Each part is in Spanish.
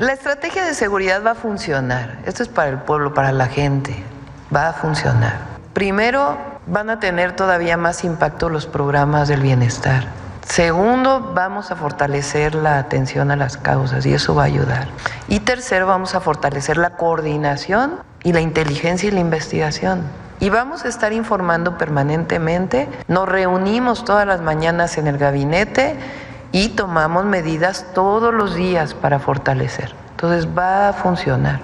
La estrategia de seguridad va a funcionar. Esto es para el pueblo, para la gente. Va a funcionar. Primero, van a tener todavía más impacto los programas del bienestar. Segundo, vamos a fortalecer la atención a las causas y eso va a ayudar. Y tercero, vamos a fortalecer la coordinación y la inteligencia y la investigación. Y vamos a estar informando permanentemente. Nos reunimos todas las mañanas en el gabinete y tomamos medidas todos los días para fortalecer. Entonces va a funcionar.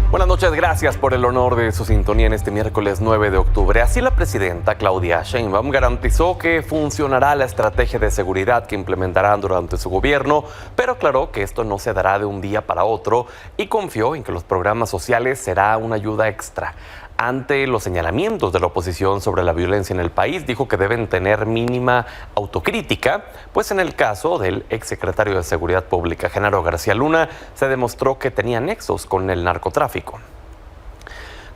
Buenas noches, gracias por el honor de su sintonía en este miércoles 9 de octubre. Así la presidenta Claudia Sheinbaum garantizó que funcionará la estrategia de seguridad que implementarán durante su gobierno, pero aclaró que esto no se dará de un día para otro y confió en que los programas sociales será una ayuda extra. Ante los señalamientos de la oposición sobre la violencia en el país, dijo que deben tener mínima autocrítica, pues en el caso del exsecretario de Seguridad Pública, Genaro García Luna, se demostró que tenía nexos con el narcotráfico.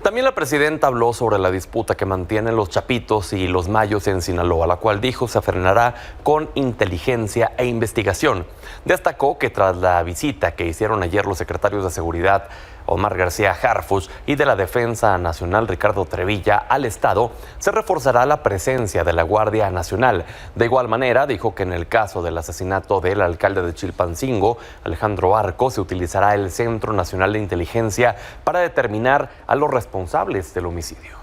También la presidenta habló sobre la disputa que mantienen los Chapitos y los Mayos en Sinaloa, la cual dijo se frenará con inteligencia e investigación. Destacó que tras la visita que hicieron ayer los secretarios de Seguridad, Omar García Harfuch, y de la Defensa Nacional, Ricardo Trevilla, al Estado, se reforzará la presencia de la Guardia Nacional. De igual manera, dijo que en el caso del asesinato del alcalde de Chilpancingo, Alejandro Arco, se utilizará el Centro Nacional de Inteligencia para determinar a los responsables del homicidio.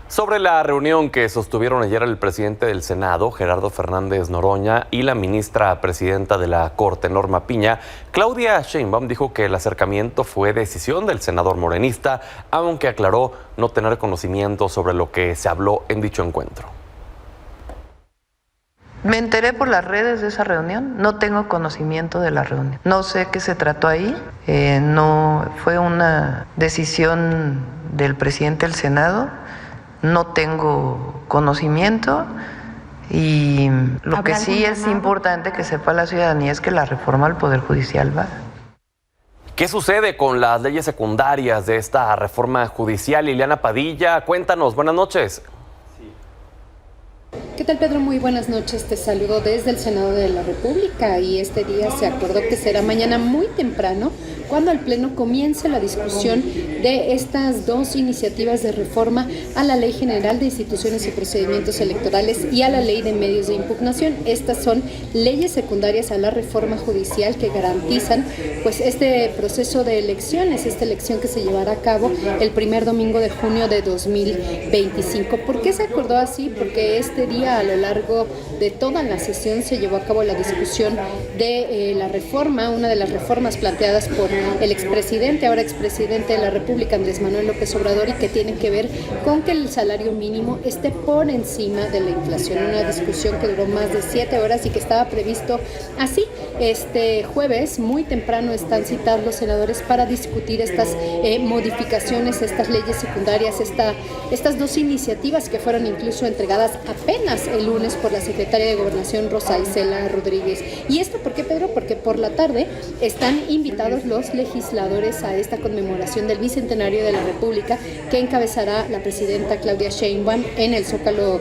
Sobre la reunión que sostuvieron ayer el presidente del Senado, Gerardo Fernández Noroña, y la ministra presidenta de la Corte, Norma Piña, Claudia Sheinbaum dijo que el acercamiento fue decisión del senador morenista, aunque aclaró no tener conocimiento sobre lo que se habló en dicho encuentro. Me enteré por las redes de esa reunión, no tengo conocimiento de la reunión. No sé qué se trató ahí, no fue una decisión del presidente del Senado. No tengo conocimiento y lo que sí es importante que sepa la ciudadanía es que la reforma al Poder Judicial va. ¿Qué sucede con las leyes secundarias de esta reforma judicial? Liliana Padilla, cuéntanos, buenas noches. ¿Qué tal, Pedro? Muy buenas noches. Te saludo desde el Senado de la República y este día se acordó que será mañana muy temprano cuando el Pleno comience la discusión de estas dos iniciativas de reforma a la Ley General de Instituciones y Procedimientos Electorales y a la Ley de Medios de Impugnación. Estas son leyes secundarias a la reforma judicial que garantizan pues este proceso de elecciones, esta elección que se llevará a cabo el primer domingo de junio de 2025. ¿Por qué se acordó así? Porque este día, a lo largo de toda la sesión, se llevó a cabo la discusión de la reforma, una de las reformas planteadas por el expresidente, ahora expresidente de la República, Andrés Manuel López Obrador, y que tienen que ver con que el salario mínimo esté por encima de la inflación. Una discusión que duró más de 7 horas y que estaba previsto así. Este jueves, muy temprano, están citados los senadores para discutir estas modificaciones, estas leyes secundarias, estas dos iniciativas que fueron incluso entregadas apenas el lunes por la secretaria de Gobernación, Rosa Isela Rodríguez. ¿Y esto por qué, Pedro? Porque por la tarde están invitados los legisladores a esta conmemoración del Bicentenario de la República que encabezará la presidenta Claudia Sheinbaum en el Zócalo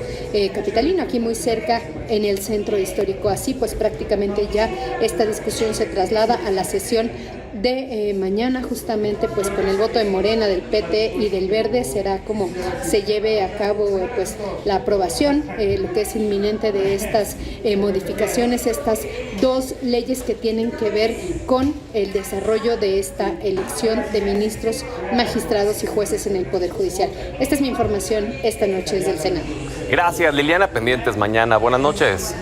capitalino, aquí muy cerca en el centro histórico. Así pues prácticamente ya esta discusión se traslada a la sesión de mañana, justamente pues con el voto de Morena, del PT y del Verde será como se lleve a cabo pues la aprobación, lo que es inminente de estas modificaciones, estas dos leyes que tienen que ver con el desarrollo de esta elección de ministros, magistrados y jueces en el Poder Judicial. Esta es mi información esta noche desde el Senado. Gracias, Liliana. Pendientes mañana. Buenas noches.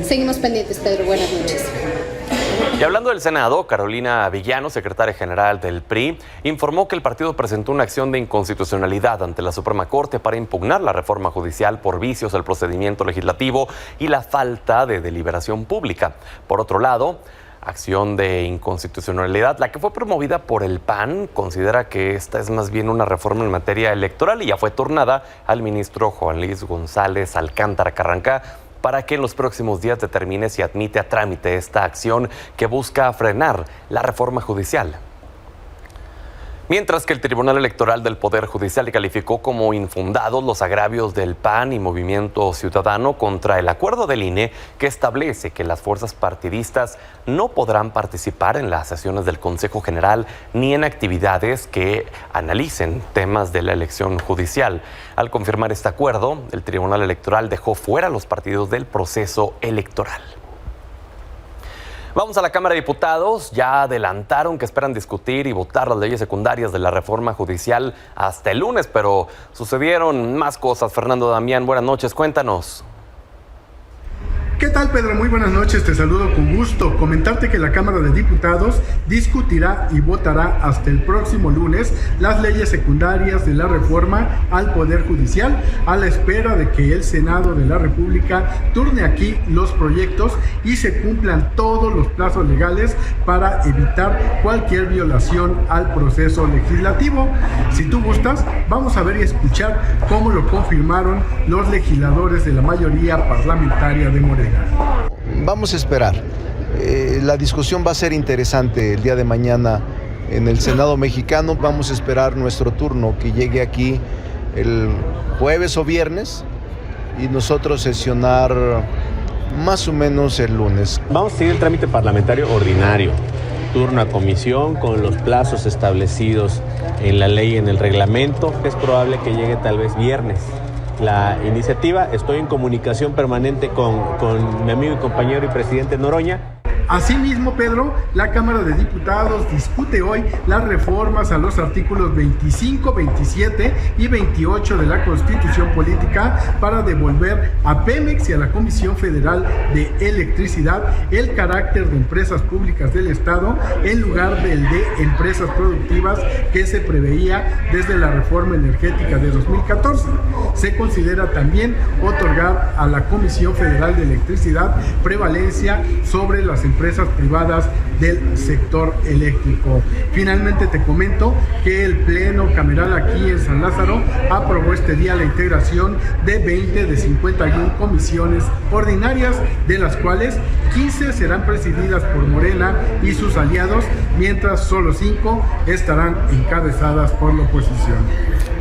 Seguimos pendientes, Pedro. Buenas noches. Y hablando del Senado, Carolina Villano, secretaria general del PRI, informó que el partido presentó una acción de inconstitucionalidad ante la Suprema Corte para impugnar la reforma judicial por vicios al procedimiento legislativo y la falta de deliberación pública. Por otro lado, acción de inconstitucionalidad, la que fue promovida por el PAN, considera que esta es más bien una reforma en materia electoral y ya fue turnada al ministro Juan Luis González Alcántara Carranca para que en los próximos días determine si admite a trámite esta acción que busca frenar la reforma judicial. Mientras que el Tribunal Electoral del Poder Judicial calificó como infundados los agravios del PAN y Movimiento Ciudadano contra el acuerdo del INE que establece que las fuerzas partidistas no podrán participar en las sesiones del Consejo General ni en actividades que analicen temas de la elección judicial. Al confirmar este acuerdo, el Tribunal Electoral dejó fuera a los partidos del proceso electoral. Vamos a la Cámara de Diputados. Ya adelantaron que esperan discutir y votar las leyes secundarias de la reforma judicial hasta el lunes, pero sucedieron más cosas. Fernando Damián, buenas noches, cuéntanos. ¿Qué tal, Pedro? Muy buenas noches, te saludo con gusto. Comentarte que la Cámara de Diputados discutirá y votará hasta el próximo lunes las leyes secundarias de la reforma al Poder Judicial, a la espera de que el Senado de la República turne aquí los proyectos y se cumplan todos los plazos legales para evitar cualquier violación al proceso legislativo. Si tú gustas, vamos a ver y escuchar cómo lo confirmaron los legisladores de la mayoría parlamentaria de Morena. Vamos a esperar. La discusión va a ser interesante el día de mañana en el Senado mexicano. Vamos a esperar nuestro turno que llegue aquí el jueves o viernes y nosotros sesionar más o menos el lunes. Vamos a seguir el trámite parlamentario ordinario, turno a comisión con los plazos establecidos en la ley, en el reglamento. Es probable que llegue tal vez viernes la iniciativa. Estoy en comunicación permanente con mi amigo y compañero y presidente Noroña. Asimismo, Pedro, la Cámara de Diputados discute hoy las reformas a los artículos 25, 27 y 28 de la Constitución Política para devolver a Pemex y a la Comisión Federal de Electricidad el carácter de empresas públicas del Estado en lugar del de empresas productivas que se preveía desde la reforma energética de 2014. Se considera también otorgar a la Comisión Federal de Electricidad prevalencia sobre las empresas privadas del sector eléctrico. Finalmente te comento que el Pleno Cameral aquí en San Lázaro aprobó este día la integración de 20 de 51 comisiones ordinarias, de las cuales 15 serán presididas por Morena y sus aliados, mientras solo 5 estarán encabezadas por la oposición.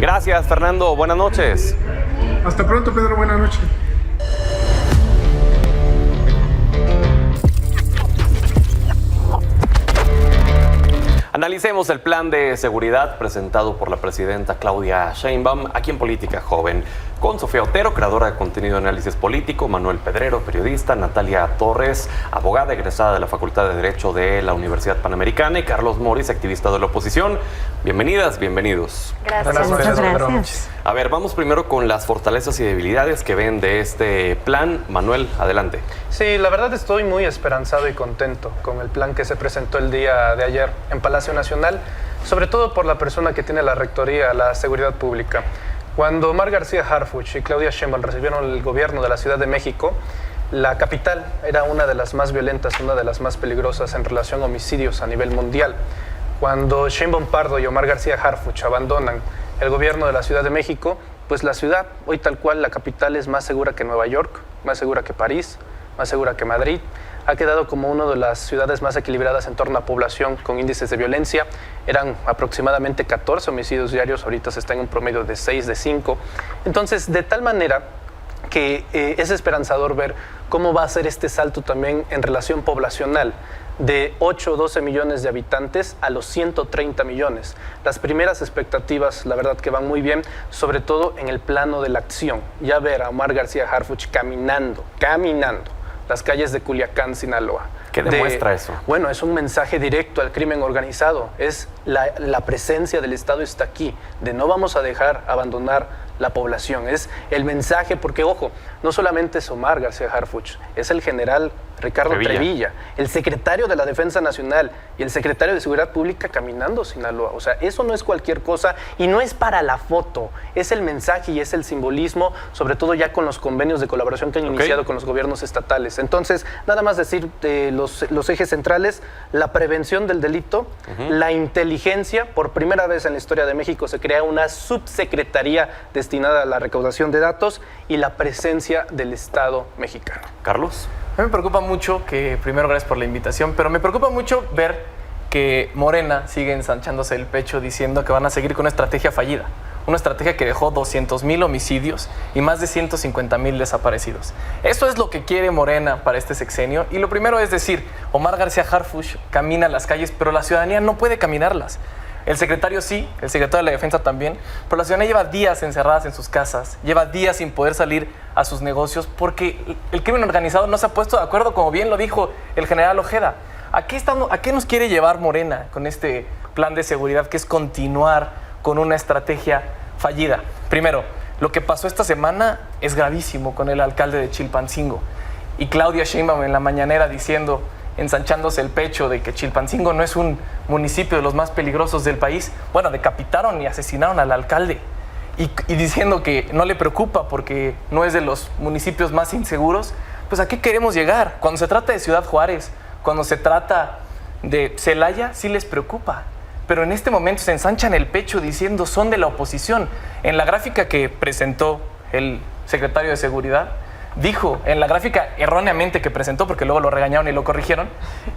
Gracias, Fernando. Buenas noches. Hasta pronto, Pedro. Buenas noches. Analicemos el plan de seguridad presentado por la presidenta Claudia Sheinbaum aquí en Política Joven, con Sofía Otero, creadora de contenido de análisis político, Manuel Pedrero, periodista, Natalia Torres, abogada egresada de la Facultad de Derecho de la Universidad Panamericana, y Carlos Moris, activista de la oposición. Bienvenidas, bienvenidos. Gracias. Muchas gracias. A ver, vamos primero con las fortalezas y debilidades que ven de este plan. Manuel, adelante. Sí, la verdad estoy muy esperanzado y contento con el plan que se presentó el día de ayer en Palacio Nacional, sobre todo por la persona que tiene la rectoría, la seguridad pública. Cuando Omar García Harfuch y Claudia Sheinbaum recibieron el gobierno de la Ciudad de México, la capital era una de las más violentas, una de las más peligrosas en relación a homicidios a nivel mundial. Cuando Sheinbaum Pardo y Omar García Harfuch abandonan el gobierno de la Ciudad de México, pues la ciudad, hoy tal cual, la capital es más segura que Nueva York, más segura que París, más segura que Madrid. Ha quedado como una de las ciudades más equilibradas en torno a población con índices de violencia. Eran aproximadamente 14 homicidios diarios, ahorita se está en un promedio de 6, de 5. Entonces, de tal manera que es esperanzador ver cómo va a ser este salto también en relación poblacional, de 8 o 12 millones de habitantes a los 130 millones. Las primeras expectativas, la verdad que van muy bien, sobre todo en el plano de la acción. Ya ver a Omar García Harfuch caminando las calles de Culiacán, Sinaloa. ¿Qué demuestra eso? Bueno, es un mensaje directo al crimen organizado. Es la presencia del Estado está aquí, de no vamos a dejar abandonar la población. Es el mensaje, porque ojo, no solamente es Omar García Harfuch, es el general Ricardo Trevilla, el secretario de la Defensa Nacional y el secretario de Seguridad Pública caminando Sinaloa. O sea, eso no es cualquier cosa y no es para la foto, es el mensaje y es el simbolismo, sobre todo ya con los convenios de colaboración que han iniciado con los gobiernos estatales. Entonces, nada más decir los ejes centrales: la prevención del delito, la inteligencia. Por primera vez en la historia de México se crea una subsecretaría destinada a la recaudación de datos, y la presencia del Estado mexicano. Carlos. A mí me preocupa mucho primero, gracias por la invitación, pero me preocupa mucho ver que Morena sigue ensanchándose el pecho diciendo que van a seguir con una estrategia fallida. Una estrategia que dejó 200,000 homicidios y más de 150,000 desaparecidos. Eso es lo que quiere Morena para este sexenio. Y lo primero es decir, Omar García Harfuch camina las calles, pero la ciudadanía no puede caminarlas. El secretario sí, el secretario de la Defensa también, pero la ciudadanía lleva días encerradas en sus casas, lleva días sin poder salir a sus negocios porque el crimen organizado no se ha puesto de acuerdo, como bien lo dijo el general Ojeda. ¿A qué nos quiere llevar Morena con este plan de seguridad, que es continuar con una estrategia fallida? Primero, lo que pasó esta semana es gravísimo con el alcalde de Chilpancingo y Claudia Sheinbaum en la mañanera diciendo, ensanchándose el pecho de que Chilpancingo no es un municipio de los más peligrosos del país. Bueno, decapitaron y asesinaron al alcalde y diciendo que no le preocupa porque no es de los municipios más inseguros. Pues ¿a qué queremos llegar? Cuando se trata de Ciudad Juárez, cuando se trata de Celaya, sí les preocupa. Pero en este momento se ensanchan el pecho diciendo son de la oposición. En la gráfica que presentó el secretario de Seguridad, dijo, en la gráfica erróneamente que presentó, porque luego lo regañaron y lo corrigieron,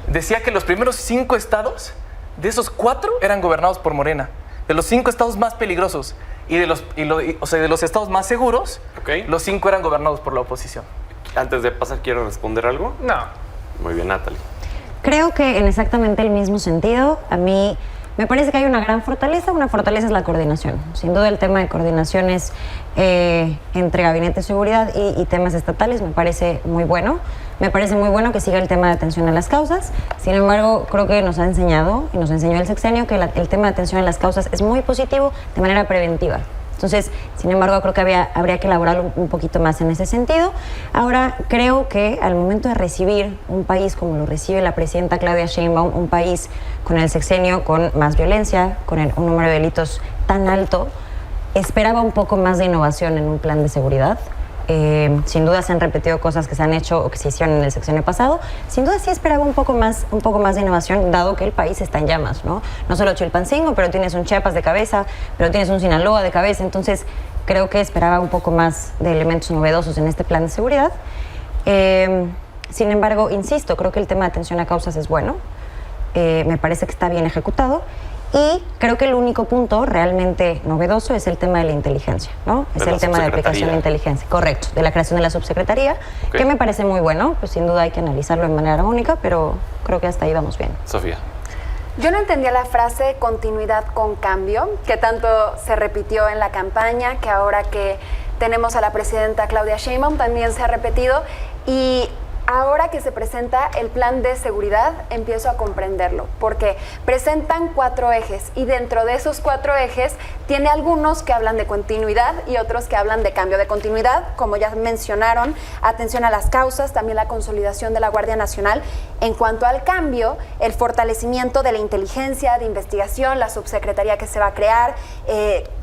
decía que los primeros 5 estados, de esos 4 eran gobernados por Morena. De los 5 estados más peligrosos y de los estados más seguros, los 5 eran gobernados por la oposición. Antes de pasar, ¿quiero responder algo? No. Muy bien, Natalie. Creo que en exactamente el mismo sentido, a mí me parece que hay una gran fortaleza. Una fortaleza es la coordinación. Sin duda el tema de coordinaciones entre Gabinete de Seguridad y temas estatales me parece muy bueno. Me parece muy bueno que siga el tema de atención a las causas. Sin embargo, creo que nos ha enseñado, y nos enseñó el sexenio, que el tema de atención a las causas es muy positivo de manera preventiva. Entonces, sin embargo, creo que habría que elaborar un poquito más en ese sentido. Ahora, creo que al momento de recibir un país como lo recibe la presidenta Claudia Sheinbaum, un país con el sexenio con más violencia, con un número de delitos tan alto, esperaba un poco más de innovación en un plan de seguridad. Sin duda se han repetido cosas que se han hecho o que se hicieron en el sexenio pasado. Sin duda sí esperaba un poco más de innovación, dado que el país está en llamas, ¿no? No solo Chilpancingo, pero tienes un Chiapas de cabeza, pero tienes un Sinaloa de cabeza. Entonces creo que esperaba un poco más de elementos novedosos en este plan de seguridad. Sin embargo, insisto, creo que el tema de atención a causas es bueno. Me parece que está bien ejecutado. Y creo que el único punto realmente novedoso es el tema de la inteligencia, ¿no? Es el tema de aplicación de inteligencia, correcto, de la creación de la subsecretaría, que me parece muy bueno, pues sin duda hay que analizarlo de manera armónica, pero creo que hasta ahí vamos bien. Sofía. Yo no entendía la frase continuidad con cambio, que tanto se repitió en la campaña, que ahora que tenemos a la presidenta Claudia Sheinbaum también se ha repetido, y ahora que se presenta el plan de seguridad, empiezo a comprenderlo, porque presentan 4 ejes y dentro de esos 4 ejes tiene algunos que hablan de continuidad y otros que hablan de cambio. De continuidad, como ya mencionaron, atención a las causas, también la consolidación de la Guardia Nacional. En cuanto al cambio, el fortalecimiento de la inteligencia, de investigación, la subsecretaría que se va a crear,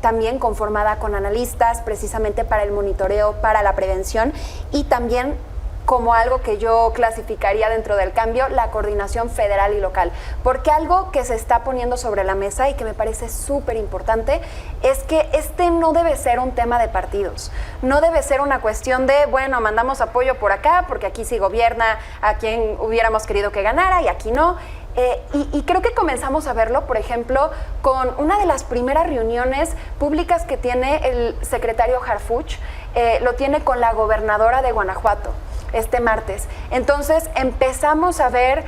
también conformada con analistas precisamente para el monitoreo, para la prevención y también como algo que yo clasificaría dentro del cambio, la coordinación federal y local. Porque algo que se está poniendo sobre la mesa y que me parece súper importante es que este no debe ser un tema de partidos. No debe ser una cuestión de, bueno, mandamos apoyo por acá porque aquí sí gobierna a quien hubiéramos querido que ganara y aquí no. Y creo que comenzamos a verlo, por ejemplo, con una de las primeras reuniones públicas que tiene el secretario Harfuch, lo tiene con la gobernadora de Guanajuato este martes. Entonces empezamos a ver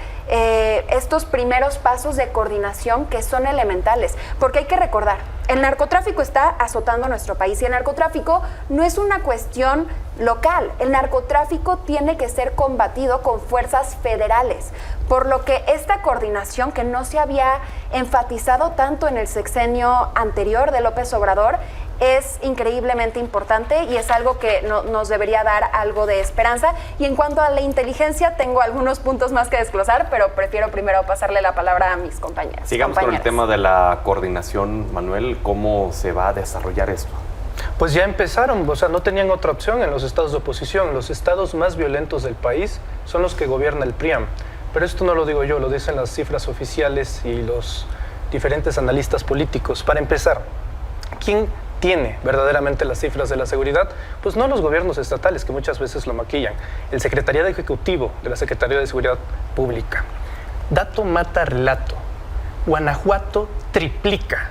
estos primeros pasos de coordinación que son elementales, porque hay que recordar, el narcotráfico está azotando nuestro país y el narcotráfico no es una cuestión local, el narcotráfico tiene que ser combatido con fuerzas federales, por lo que esta coordinación que no se había enfatizado tanto en el sexenio anterior de López Obrador es increíblemente importante y es algo que nos debería dar algo de esperanza. Y en cuanto a la inteligencia, tengo algunos puntos más que desglosar, pero prefiero primero pasarle la palabra a mis compañeros. Sigamos con el tema de la coordinación, Manuel. ¿Cómo se va a desarrollar esto? Pues ya empezaron, o sea, no tenían otra opción en los estados de oposición. Los estados más violentos del país son los que gobierna el PRIAM. Pero esto no lo digo yo, lo dicen las cifras oficiales y los diferentes analistas políticos. Para empezar, ¿quién tiene verdaderamente las cifras de la seguridad? Pues no los gobiernos estatales, que muchas veces lo maquillan. El Secretariado Ejecutivo de la Secretaría de Seguridad Pública. Dato mata relato. Guanajuato triplica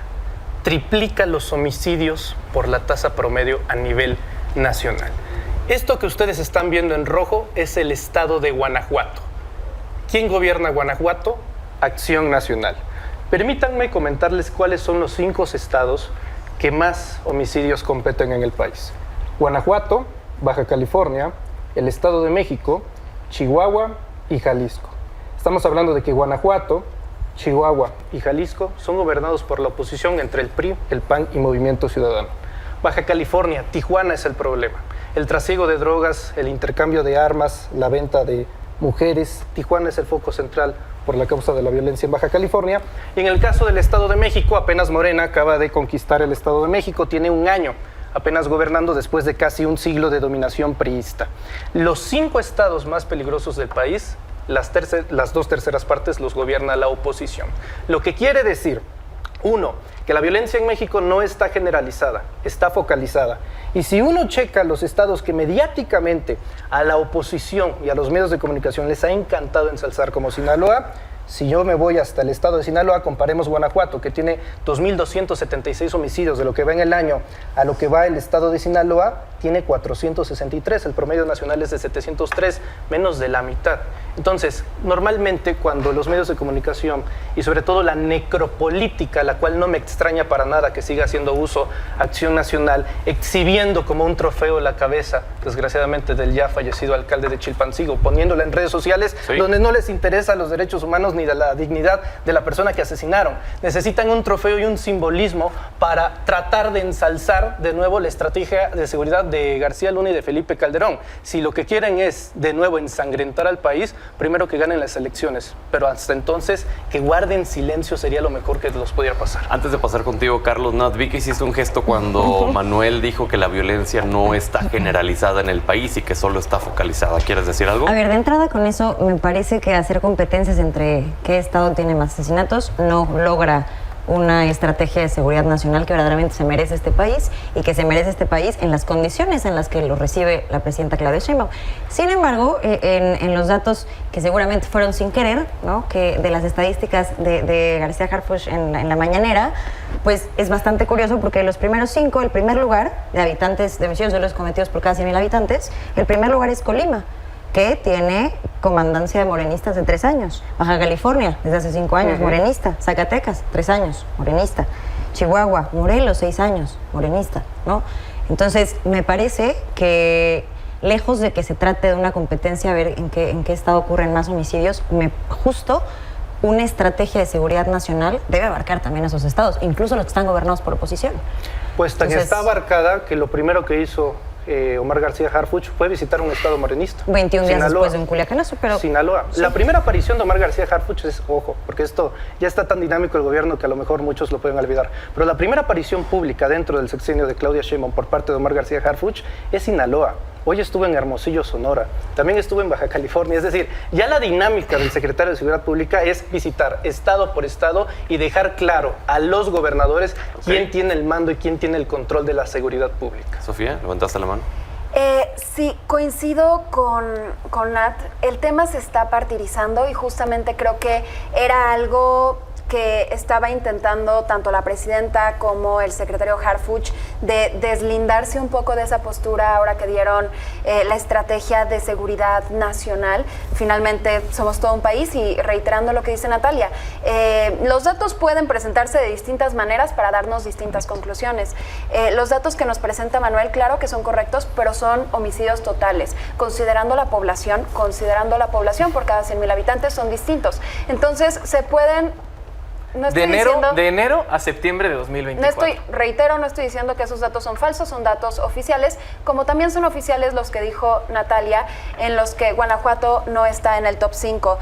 los homicidios por la tasa promedio a nivel nacional. Esto que ustedes están viendo en rojo es el estado de Guanajuato. ¿Quién gobierna Guanajuato? Acción Nacional. Permítanme comentarles cuáles son los 5 estados que más homicidios competen en el país. Guanajuato, Baja California, el Estado de México, Chihuahua y Jalisco. Estamos hablando de que Guanajuato, Chihuahua y Jalisco son gobernados por la oposición entre el PRI, el PAN y Movimiento Ciudadano. Baja California, Tijuana es el problema. El trasiego de drogas, el intercambio de armas, la venta de mujeres. Tijuana es el foco central por la causa de la violencia en Baja California. Y en el caso del Estado de México, apenas Morena acaba de conquistar el Estado de México, tiene un año apenas gobernando después de casi un siglo de dominación priista. Los 5 estados más peligrosos del país, las 2 terceras partes los gobierna la oposición. Lo que quiere decir, 1, que la violencia en México no está generalizada, está focalizada. Y si uno checa los estados que mediáticamente a la oposición y a los medios de comunicación les ha encantado ensalzar, como Sinaloa, si yo me voy hasta el estado de Sinaloa, comparemos Guanajuato, que tiene 2.276 homicidios de lo que va en el año, a lo que va el estado de Sinaloa, tiene 463, el promedio nacional es de 703, menos de la mitad. Entonces, normalmente cuando los medios de comunicación y sobre todo la necropolítica, la cual no me extraña para nada que siga haciendo uso Acción Nacional, exhibiendo como un trofeo la cabeza, desgraciadamente, del ya fallecido alcalde de Chilpancingo, poniéndola en redes sociales, ¿sí?, donde no les interesa los derechos humanos ni de la dignidad de la persona que asesinaron. Necesitan un trofeo y un simbolismo para tratar de ensalzar de nuevo la estrategia de seguridad de García Luna y de Felipe Calderón. Si lo que quieren es de nuevo ensangrentar al país, primero que ganen las elecciones, pero hasta entonces que guarden silencio sería lo mejor que los pudiera pasar. Antes de pasar contigo, Carlos, Nat, vi que hiciste un gesto cuando Manuel dijo que la violencia no está generalizada en el país y que solo está focalizada. ¿Quieres decir algo? A ver, de entrada con eso me parece que hacer competencias entre qué estado tiene más asesinatos no logra una estrategia de seguridad nacional que verdaderamente se merece este país y que se merece este país en las condiciones en las que lo recibe la presidenta Claudia Sheinbaum. Sin embargo, en los datos que seguramente fueron sin querer, ¿no?, que de las estadísticas de García Harfuch en la mañanera, pues es bastante curioso porque de los primeros 5, el primer lugar de habitantes, de homicidios dolosos cometidos por cada 100,000 habitantes, el primer lugar es Colima, que tiene comandancia de morenistas de 3 años. Baja California, desde hace 5 años, morenista. Zacatecas, 3 años, morenista. Chihuahua, Morelos, 6 años, morenista, ¿no? Entonces, me parece que lejos de que se trate de una competencia a ver en qué estado ocurren más homicidios, justo una estrategia de seguridad nacional debe abarcar también esos estados, incluso los que están gobernados por oposición. Pues tan está abarcada que lo primero que hizo Omar García Harfuch fue visitar un estado morenista. 21 días después de un culiacanazo, pero... Sinaloa. Sí. La primera aparición de Omar García Harfuch es, ojo, porque esto ya está tan dinámico el gobierno que a lo mejor muchos lo pueden olvidar, pero la primera aparición pública dentro del sexenio de Claudia Sheinbaum por parte de Omar García Harfuch es Sinaloa. Hoy estuvo en Hermosillo, Sonora. También estuvo en Baja California. Es decir, ya la dinámica del secretario de Seguridad Pública es visitar estado por estado y dejar claro a los gobernadores quién tiene el mando y quién tiene el control de la seguridad pública. Sofía, levantaste la mano. Sí, coincido con Nat. El tema se está partidizando y justamente creo que era algo que estaba intentando tanto la presidenta como el secretario Harfuch de deslindarse un poco de esa postura ahora que dieron la estrategia de seguridad nacional. Finalmente somos todo un país y reiterando lo que dice Natalia, los datos pueden presentarse de distintas maneras para darnos distintas conclusiones. Los datos que nos presenta Manuel, claro que son correctos, pero son homicidios totales. Considerando la población por cada 100,000 habitantes son distintos. Entonces se pueden... No estoy de enero a septiembre de 2024. No estoy diciendo que esos datos son falsos, son datos oficiales, como también son oficiales los que dijo Natalia, en los que Guanajuato no está en el top 5.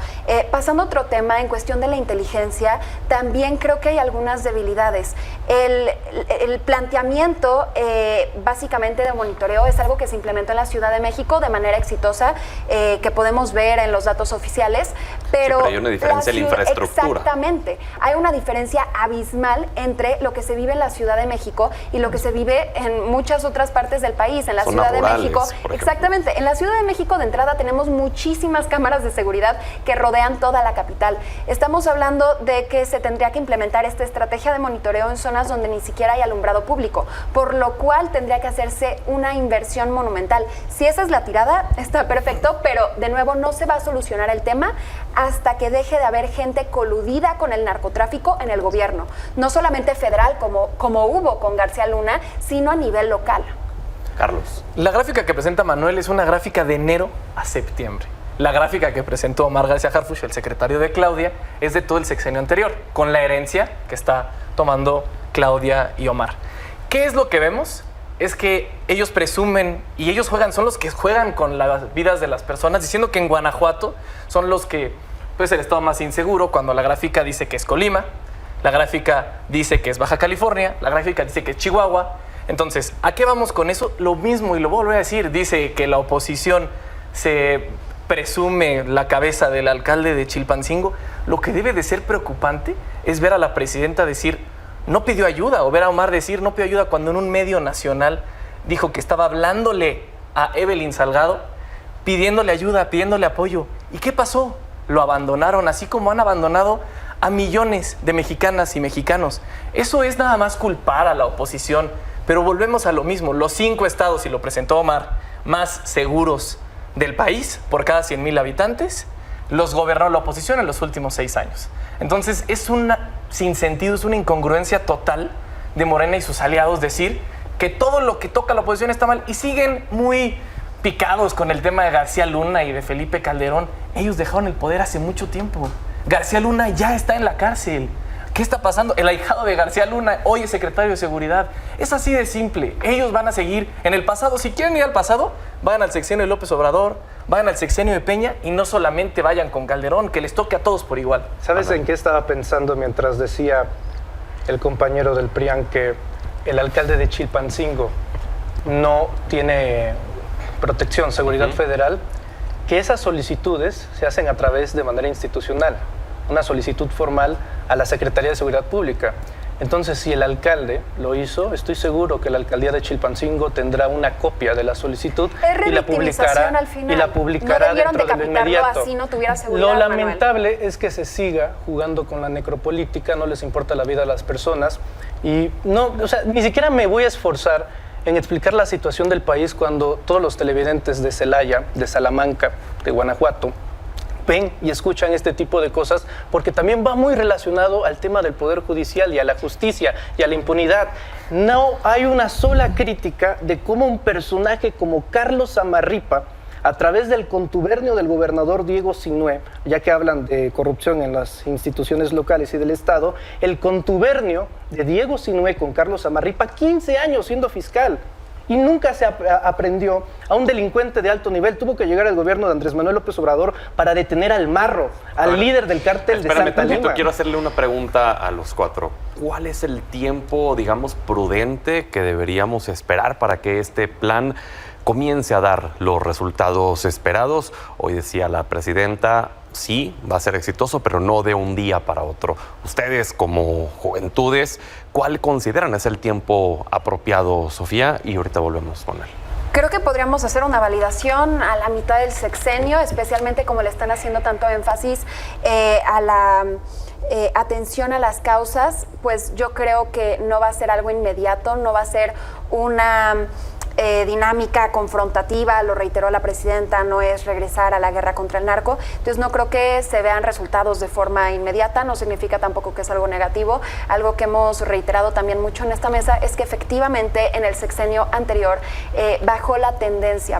Pasando a otro tema, en cuestión de la inteligencia, también creo que hay algunas debilidades. El planteamiento básicamente de monitoreo es algo que se implementó en la Ciudad de México de manera exitosa, que podemos ver en los datos oficiales, pero hay una diferencia en la infraestructura. Exactamente. Hay una diferencia abismal entre lo que se vive en la Ciudad de México y lo que se vive en muchas otras partes del país. En la Ciudad de México, exactamente, en la Ciudad de México de entrada tenemos muchísimas cámaras de seguridad que rodean toda la capital. Estamos hablando de que se tendría que implementar esta estrategia de monitoreo en zonas donde ni siquiera hay alumbrado público, por lo cual tendría que hacerse una inversión monumental. Si esa es la tirada, está perfecto, pero de nuevo no se va a solucionar el tema hasta que deje de haber gente coludida con el narcotráfico en el gobierno, no solamente federal como hubo con García Luna, sino a nivel local. Carlos. La gráfica que presenta Manuel es una gráfica de enero a septiembre. La gráfica que presentó Omar García Harfuch, el secretario de Claudia, es de todo el sexenio anterior, con la herencia que está tomando Claudia y Omar. ¿Qué es lo que vemos? Es que ellos presumen y ellos son los que juegan con las vidas de las personas, diciendo que en Guanajuato son los que, pues, el estado más inseguro, cuando la gráfica dice que es Colima, la gráfica dice que es Baja California, la gráfica dice que es Chihuahua. Entonces, ¿a qué vamos con eso? Lo mismo, y lo vuelvo a decir, dice que la oposición se presume la cabeza del alcalde de Chilpancingo. Lo que debe de ser preocupante es ver a la presidenta decir no pidió ayuda, o ver a Omar decir no pidió ayuda, cuando en un medio nacional dijo que estaba hablándole a Evelyn Salgado, pidiéndole ayuda, pidiéndole apoyo. ¿Y qué pasó? Lo abandonaron, así como han abandonado a millones de mexicanas y mexicanos. Eso es nada más culpar a la oposición, pero volvemos a lo mismo. Los 5 estados, y lo presentó Omar, más seguros del país por cada 100,000 habitantes, los gobernó la oposición en los últimos 6 años. Entonces es una sinsentido, es una incongruencia total de Morena y sus aliados decir que todo lo que toca la oposición está mal, y siguen muy picados con el tema de García Luna y de Felipe Calderón. Ellos dejaron el poder hace mucho tiempo. García Luna ya está en la cárcel. ¿Qué está pasando? El ahijado de García Luna hoy es secretario de Seguridad. Es así de simple. Ellos van a seguir en el pasado. Si quieren ir al pasado, vayan al sexenio de López Obrador, vayan al sexenio de Peña, y no solamente vayan con Calderón, que les toque a todos por igual. ¿Sabes en qué estaba pensando mientras decía el compañero del PRIAN que el alcalde de Chilpancingo no tiene protección, seguridad federal? Que esas solicitudes se hacen a través de manera institucional, una solicitud formal a la Secretaría de Seguridad Pública. Entonces, si el alcalde lo hizo, estoy seguro que la alcaldía de Chilpancingo tendrá una copia de la solicitud y la publicará, no dentro del inmediato. Así no tuviera seguridad, Lo lamentable es que se siga jugando con la necropolítica, no les importa la vida de las personas, y no, o sea, ni siquiera me voy a esforzar en explicar la situación del país cuando todos los televidentes de Celaya, de Salamanca, de Guanajuato, ven y escuchan este tipo de cosas, porque también va muy relacionado al tema del Poder Judicial y a la justicia y a la impunidad. No hay una sola crítica de cómo un personaje como Carlos Samarripa, a través del contubernio del gobernador Diego Sinue, ya que hablan de corrupción en las instituciones locales y del Estado, el contubernio de Diego Sinue con Carlos Samarripa, 15 años siendo fiscal, y nunca se aprendió a un delincuente de alto nivel. Tuvo que llegar el gobierno de Andrés Manuel López Obrador para detener al Marro, al líder del cártel de Santa Lima. Quiero hacerle una pregunta a los 4. ¿Cuál es el tiempo, digamos, prudente que deberíamos esperar para que este plan comience a dar los resultados esperados? Hoy decía la presidenta, sí, va a ser exitoso, pero no de un día para otro. Ustedes, como juventudes, ¿cuál consideran es el tiempo apropiado, Sofía? Y ahorita volvemos con él. Creo que podríamos hacer una validación a la mitad del sexenio, especialmente como le están haciendo tanto énfasis a la atención a las causas. Pues yo creo que no va a ser algo inmediato, no va a ser una dinámica confrontativa, lo reiteró la presidenta, no es regresar a la guerra contra el narco. Entonces no creo que se vean resultados de forma inmediata, no significa tampoco que es algo negativo. Algo que hemos reiterado también mucho en esta mesa es que efectivamente en el sexenio anterior bajó la tendencia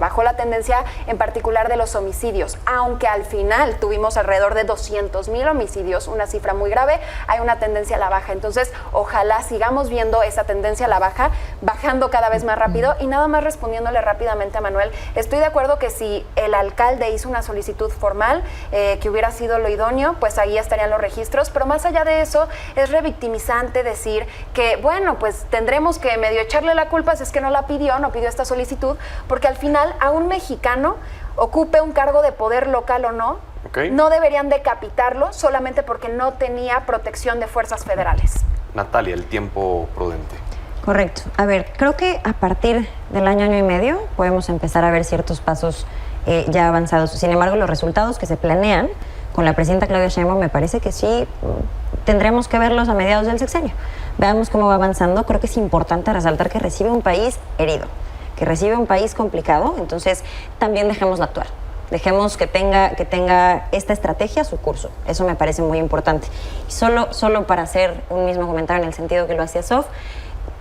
en particular de los homicidios, aunque al final tuvimos alrededor de 200,000 homicidios, una cifra muy grave, hay una tendencia a la baja. Entonces ojalá sigamos viendo esa tendencia a la baja, bajando cada vez más rápido. Y nada más respondiéndole rápidamente a Manuel, estoy de acuerdo que si el alcalde hizo una solicitud formal, que hubiera sido lo idóneo, pues ahí estarían los registros, pero más allá de eso, es revictimizante decir que, bueno, pues tendremos que medio echarle la culpa si es que no pidió esta solicitud, porque al final a un mexicano, ocupe un cargo de poder local o no, Okay. No deberían decapitarlo solamente porque no tenía protección de fuerzas federales. Natalia, el tiempo prudente. Correcto. A ver, creo que a partir del año y medio podemos empezar a ver ciertos pasos ya avanzados. Sin embargo, los resultados que se planean con la presidenta Claudia Sheinbaum me parece que sí tendremos que verlos a mediados del sexenio. Veamos cómo va avanzando. Creo que es importante resaltar que recibe un país herido, que recibe un país complicado, entonces también dejémosla actuar. Dejemos que tenga esta estrategia su curso. Eso me parece muy importante. Y solo para hacer un mismo comentario en el sentido que lo hacía Sof,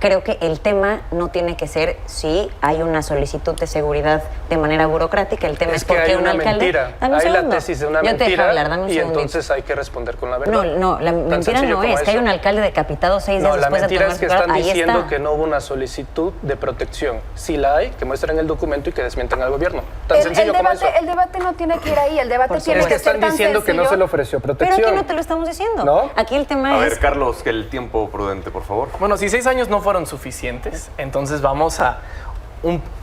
creo que el tema no tiene que ser si hay una solicitud de seguridad de manera burocrática. El tema es que porque hay un una alcalde... mentira. Hay la tesis de una Yo te dejo mentira hablar, dame un y segundito. entonces hay que responder con la verdad. No, la mentira no es que hay un alcalde decapitado 6 días No, la después de mentira tomar es que su cargo. están Ahí diciendo está. que no hubo una solicitud de protección. Si la hay, que muestren el documento y que desmientan al gobierno. Tan sencillo como eso. El debate no tiene que ir ahí, el debate tiene Es que que ser están tan diciendo que no sencillo. se le ofreció protección. Pero aquí no te lo estamos diciendo. ¿No? Aquí el tema A es... ver, Carlos, que el tiempo prudente, por favor. Bueno, si 6 años no fueron suficientes, entonces vamos a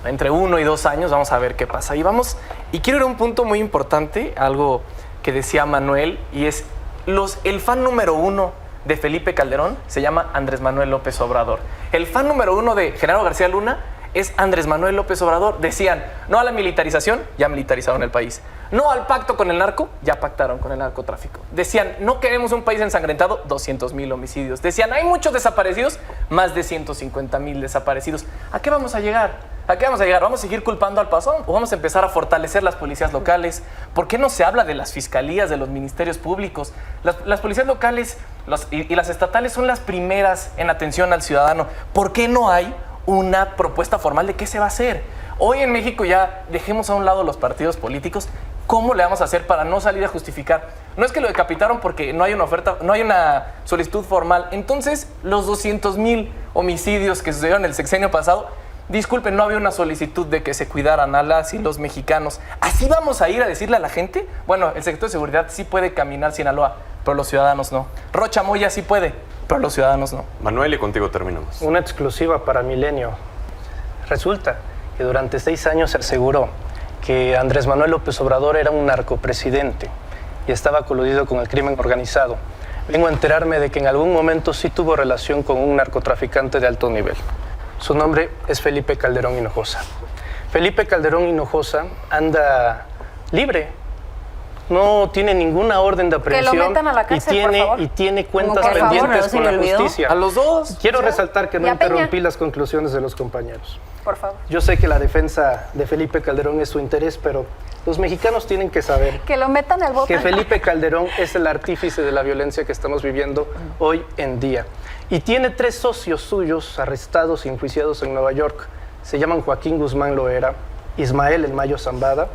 entre 1 y 2 años, vamos a ver qué pasa. Y quiero ir a un punto muy importante, algo que decía Manuel, y es el fan número 1 de Felipe Calderón se llama Andrés Manuel López Obrador. El fan número 1 de Genaro García Luna es Andrés Manuel López Obrador. Decían, no a la militarización, ya militarizaron el país. No al pacto con el narco, ya pactaron con el narcotráfico. Decían, no queremos un país ensangrentado, 200,000 homicidios. Decían, hay muchos desaparecidos, más de 150,000 desaparecidos. ¿A qué vamos a llegar? ¿A qué vamos a llegar? ¿Vamos a seguir culpando al pasón o vamos a empezar a fortalecer las policías locales? ¿Por qué no se habla de las fiscalías, de los ministerios públicos? Las policías locales y las estatales son las primeras en atención al ciudadano. ¿Por qué no hay una propuesta formal de qué se va a hacer? Hoy en México ya dejemos a un lado los partidos políticos. ¿Cómo le vamos a hacer para no salir a justificar? No es que lo decapitaron porque no hay una oferta, no hay una solicitud formal. Entonces, los 200,000 homicidios que sucedieron el sexenio pasado, disculpen, no había una solicitud de que se cuidaran a las y los mexicanos. ¿Así vamos a ir a decirle a la gente? Bueno, el sector de seguridad sí puede caminar Sinaloa, pero los ciudadanos no. Rocha Moya sí puede, pero los ciudadanos no. Manuel, y contigo terminamos. Una exclusiva para Milenio. Resulta que durante 6 años se aseguró que Andrés Manuel López Obrador era un narcopresidente y estaba coludido con el crimen organizado. Vengo a enterarme de que en algún momento sí tuvo relación con un narcotraficante de alto nivel. Su nombre es Felipe Calderón Hinojosa. Felipe Calderón Hinojosa anda libre. No tiene ninguna orden de aprehensión. Que lo metan a la cárcel, por favor. Y tiene cuentas Por favor, pendientes ¿no se con le la olvidó? justicia. A los dos. Quiero resaltar que no Y a Peña. interrumpí las conclusiones de los compañeros. Por favor. Yo sé que la defensa de Felipe Calderón es su interés, pero los mexicanos tienen que saber Que lo metan al bote. que Felipe Calderón es el artífice de la violencia que estamos viviendo hoy en día. Y tiene 3 socios suyos arrestados y enjuiciados en Nueva York. Se llaman Joaquín Guzmán Loera, Ismael El Mayo Zambada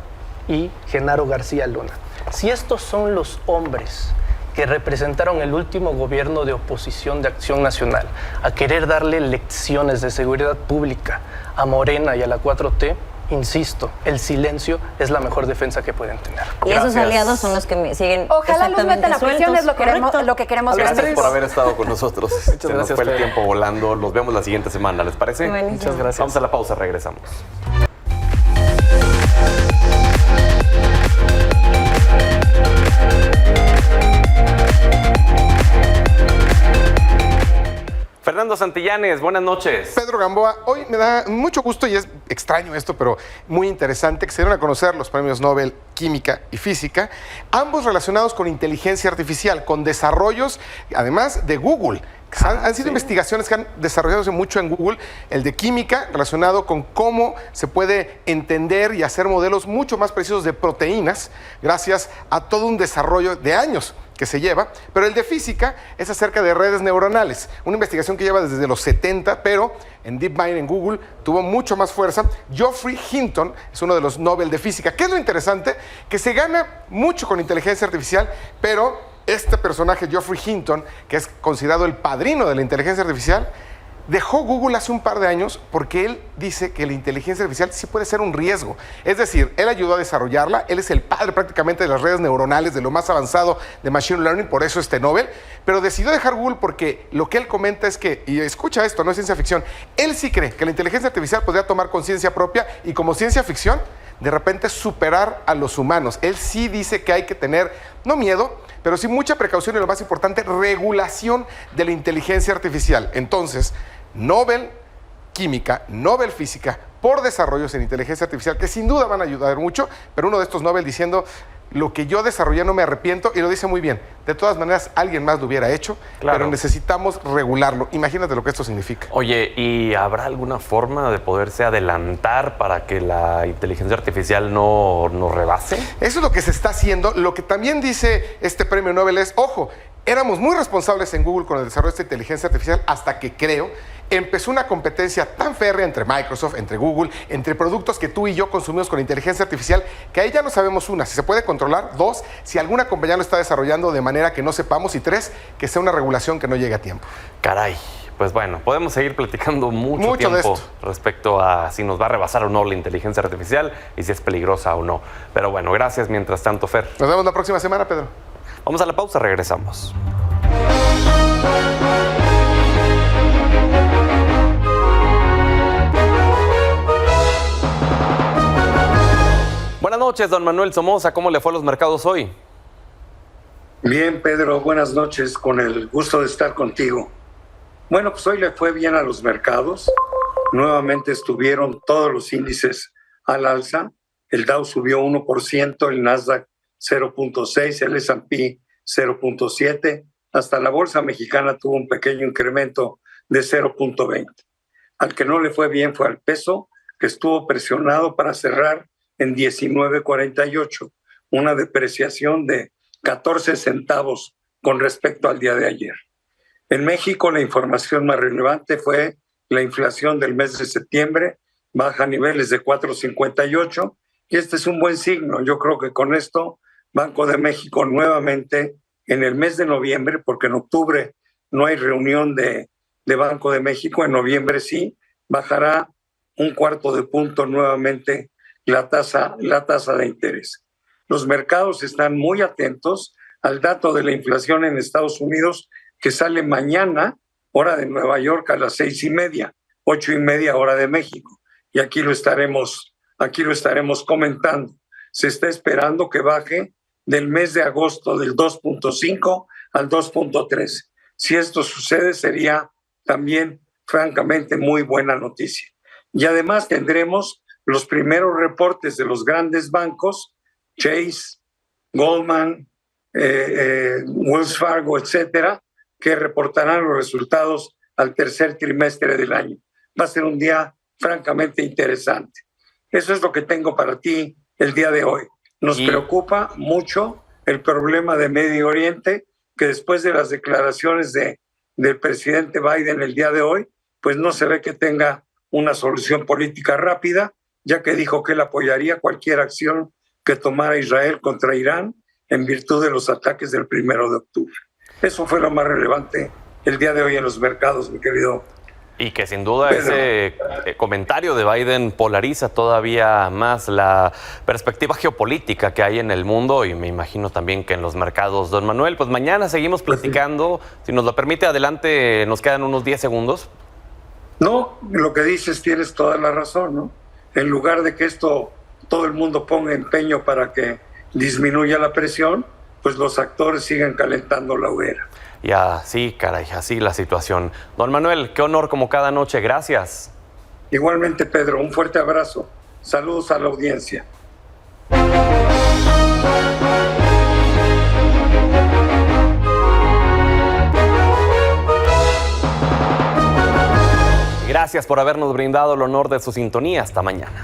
y Genaro García Luna. Si estos son los hombres que representaron el último gobierno de oposición de Acción Nacional a querer darle lecciones de seguridad pública a Morena y a la 4T, insisto, el silencio es la mejor defensa que pueden tener. Y esos Gracias. aliados son los que me siguen Ojalá los metan a prisión, es lo Correcto. que queremos ver. Gracias por haber estado con nosotros. Se nos gracias, fue el Pedro. tiempo volando. Nos vemos la siguiente semana, ¿les parece? Buenísimo. Muchas gracias. Vamos a la pausa, regresamos. Fernando Santillanes, buenas noches. Pedro Gamboa, hoy me da mucho gusto y es extraño esto, pero muy interesante que se dieron a conocer los premios Nobel Química y Física, ambos relacionados con inteligencia artificial, con desarrollos, además de Google. Han sido investigaciones que han desarrollado mucho en Google, el de química relacionado con cómo se puede entender y hacer modelos mucho más precisos de proteínas gracias a todo un desarrollo de años que se lleva, pero el de física es acerca de redes neuronales, una investigación que lleva desde los 70, pero en DeepMind en Google tuvo mucho más fuerza. Geoffrey Hinton es uno de los Nobel de física. ¿Qué es lo interesante? Que se gana mucho con inteligencia artificial, pero este personaje, Geoffrey Hinton, que es considerado el padrino de la inteligencia artificial, dejó Google hace un par de años porque él dice que la inteligencia artificial sí puede ser un riesgo. Es decir, él ayudó a desarrollarla, él es el padre prácticamente de las redes neuronales, de lo más avanzado de Machine Learning, por eso este Nobel, pero decidió dejar Google porque lo que él comenta es que, y escucha esto, no es ciencia ficción, él sí cree que la inteligencia artificial podría tomar conciencia propia y como ciencia ficción de repente superar a los humanos. Él sí dice que hay que tener, no miedo, pero sí mucha precaución y lo más importante, regulación de la inteligencia artificial. Entonces, Nobel Química, Nobel Física, por desarrollos en inteligencia artificial, que sin duda van a ayudar mucho, pero uno de estos Nobel diciendo, lo que yo desarrollé no me arrepiento, y lo dice muy bien. De todas maneras, alguien más lo hubiera hecho, claro, pero necesitamos regularlo. Imagínate lo que esto significa. Oye, ¿y habrá alguna forma de poderse adelantar para que la inteligencia artificial no rebase? Eso es lo que se está haciendo. Lo que también dice este premio Nobel es, ojo, éramos muy responsables en Google con el desarrollo de esta inteligencia artificial hasta que empezó una competencia tan férrea entre Microsoft, entre Google, entre productos que tú y yo consumimos con inteligencia artificial, que ahí ya no sabemos, una, si se puede controlar, dos, si alguna compañía lo está desarrollando de manera que no sepamos, y tres, que sea una regulación que no llegue a tiempo. Caray. Pues bueno, podemos seguir platicando mucho tiempo respecto a si nos va a rebasar o no la inteligencia artificial y si es peligrosa o no. Pero bueno, gracias mientras tanto, Fer. Nos vemos la próxima semana, Pedro. Vamos a la pausa, regresamos. Buenas noches, don Manuel Somoza. ¿Cómo le fue a los mercados hoy? Bien, Pedro. Buenas noches. Con el gusto de estar contigo. Bueno, pues hoy le fue bien a los mercados. Nuevamente estuvieron todos los índices al alza. El Dow subió 1%, el Nasdaq 0.6%, el S&P 0.7%. Hasta la bolsa mexicana tuvo un pequeño incremento de 0.20%. Al que no le fue bien fue al peso, que estuvo presionado para cerrar en 19.48, una depreciación de 14 centavos con respecto al día de ayer. En México, la información más relevante fue la inflación del mes de septiembre, baja a niveles de 4.58, y este es un buen signo. Yo creo que con esto Banco de México nuevamente en el mes de noviembre, porque en octubre no hay reunión de Banco de México, en noviembre sí, bajará 1/4 punto nuevamente la tasa de interés. Los mercados están muy atentos al dato de la inflación en Estados Unidos, que sale mañana, hora de Nueva York, a las 6:30, 8:30 hora de México. Y aquí lo estaremos comentando. Se está esperando que baje del mes de agosto del 2.5 al 2.3. Si esto sucede, sería también, francamente, muy buena noticia. Y además tendremos los primeros reportes de los grandes bancos, Chase, Goldman, Wells Fargo, etcétera, que reportarán los resultados al tercer trimestre del año. Va a ser un día francamente interesante. Eso es lo que tengo para ti el día de hoy. Nos preocupa mucho el problema de Medio Oriente, que después de las declaraciones del presidente Biden el día de hoy, pues no se ve que tenga una solución política rápida, ya que dijo que él apoyaría cualquier acción que tomara Israel contra Irán en virtud de los ataques del 1 de octubre. Eso fue lo más relevante el día de hoy en los mercados, mi querido. Y que sin duda ese comentario de Biden polariza todavía más la perspectiva geopolítica que hay en el mundo, y me imagino también que en los mercados. Don Manuel, pues mañana seguimos platicando. Si nos lo permite, adelante, nos quedan unos 10 segundos. No, lo que dices tienes toda la razón, ¿no? En lugar de que todo el mundo ponga empeño para que disminuya la presión, pues los actores siguen calentando la hoguera. Y así, caray, así la situación. Don Manuel, qué honor como cada noche. Gracias. Igualmente, Pedro, un fuerte abrazo. Saludos a la audiencia. Gracias por habernos brindado el honor de su sintonía. Hasta mañana.